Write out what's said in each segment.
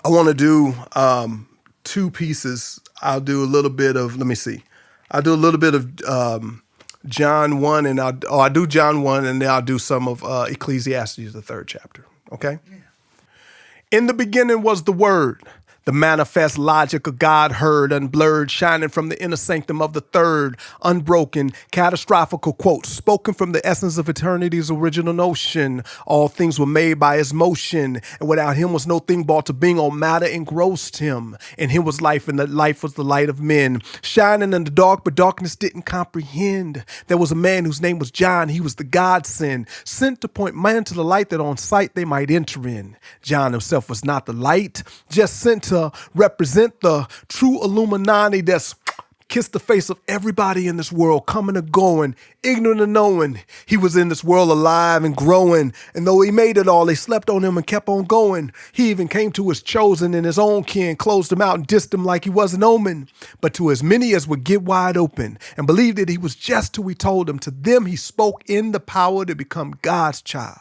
I want to do two pieces. I'll do a little bit of, let me see. I'll do a little bit of John 1, and I'll do John 1, and then I'll do some of Ecclesiastes, the third chapter. Okay? Yeah. In the beginning was the Word. The manifest logic of God heard, unblurred, shining from the inner sanctum of the third, unbroken, catastrophical quote, spoken from the essence of eternity's original notion. All things were made by his motion, and without him was no thing brought to being. All matter engrossed him. In him was life, and that life was the light of men. Shining in the dark, but darkness didn't comprehend. There was a man whose name was John. He was the godsend, sent to point man to the light that on sight they might enter in. John himself was not the light, just sent to represent the true Illuminati that's kissed the face of everybody in this world, coming and going, ignorant of knowing. He was in this world alive and growing, and though he made it all, they slept on him and kept on going. He even came to his chosen, and his own kin closed him out and dissed him like he was an omen. But to as many as would get wide open and believed that he was just who he told them, to them he spoke in the power to become God's child,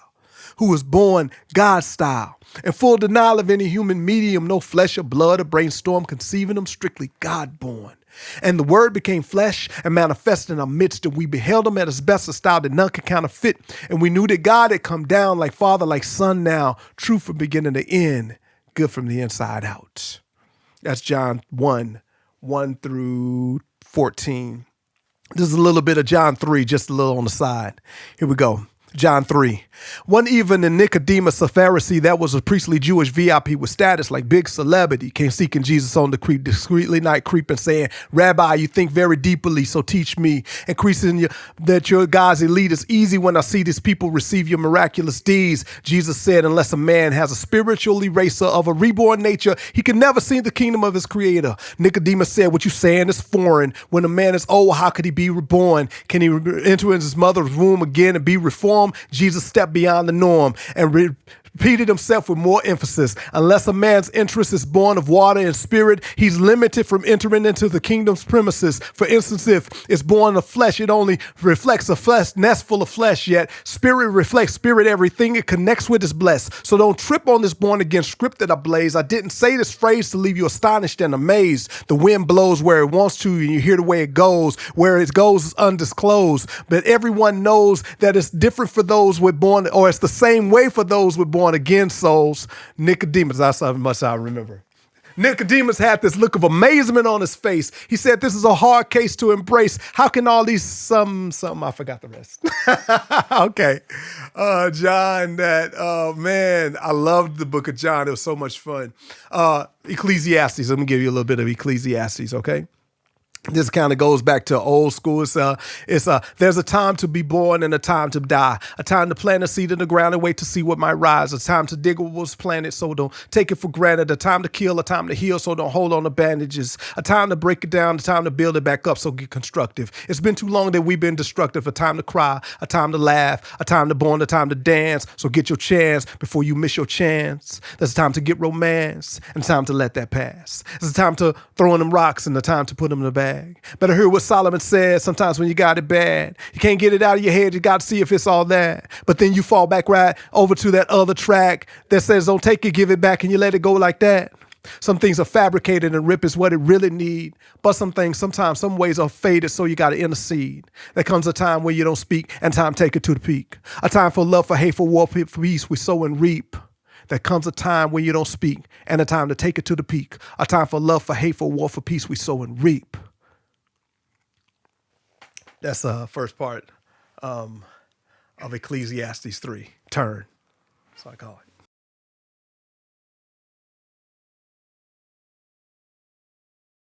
who was born God's style, in full denial of any human medium, no flesh or blood or brainstorm conceiving him, strictly God-born. And the Word became flesh and manifested in our midst, and we beheld him at his best, a style that none could counterfeit. And we knew that God had come down like Father, like Son now, true from beginning to end, good from the inside out. That's John 1, 1 through 14. This is a little bit of John 3, just a little on the side. Here we go. John 3. One evening in Nicodemus, a Pharisee that was a priestly Jewish VIP with status like big celebrity, came seeking Jesus on the creep, discreetly night creeping, saying, Rabbi, you think very deeply, so teach me. Increasing that your God's elite is easy when I see these people receive your miraculous deeds. Jesus said, unless a man has a spiritual eraser of a reborn nature, he can never see the kingdom of his creator. Nicodemus said, what you saying is foreign. When a man is old, how could he be reborn? Can he enter into his mother's womb again and be reformed? Jesus stepped beyond the norm and repeated himself with more emphasis. Unless a man's interest is born of water and spirit, he's limited from entering into the kingdom's premises. For instance, if it's born of flesh, it only reflects a flesh nest full of flesh, yet spirit reflects spirit. Everything it connects with is blessed. So don't trip on this born again script that I blaze. I didn't say this phrase to leave you astonished and amazed. The wind blows where it wants to, and you hear the way it goes. Where it goes is undisclosed. But everyone knows that it's different for those with born, or it's the same way for those with born again souls. Nicodemus, that's how much I remember. Nicodemus had this look of amazement on his face. He said, this is a hard case to embrace. How can all these some, I forgot the rest. Okay. John, man, I loved the book of John. It was so much fun. Ecclesiastes, let me give you a little bit of Ecclesiastes, okay? This kind of goes back to old school. There's a time to be born and a time to die, a time to plant a seed in the ground and wait to see what might rise, a time to dig what was planted, so don't take it for granted, a time to kill, a time to heal, so don't hold on to bandages, a time to break it down, a time to build it back up, so get constructive. It's been too long that we've been destructive, a time to cry, a time to laugh, a time to born, a time to dance, so get your chance before you miss your chance. There's a time to get romance and time to let that pass. There's a time to throw in them rocks and a time to put them in the bag. Better hear what Solomon said. Sometimes when you got it bad, you can't get it out of your head. You got to see if it's all that. But then you fall back right over to that other track that says, don't take it, give it back, and you let it go like that. Some things are fabricated and rip is what it really need. But some things, sometimes, some ways are faded, so you got to intercede. There comes a time when you don't speak and time take it to the peak. A time for love, for hate, for war, for peace, we sow and reap. There comes a time when you don't speak and a time to take it to the peak. A time for love, for hate, for war, for peace, we sow and reap. That's the first part of Ecclesiastes 3. Turn. That's what I call it.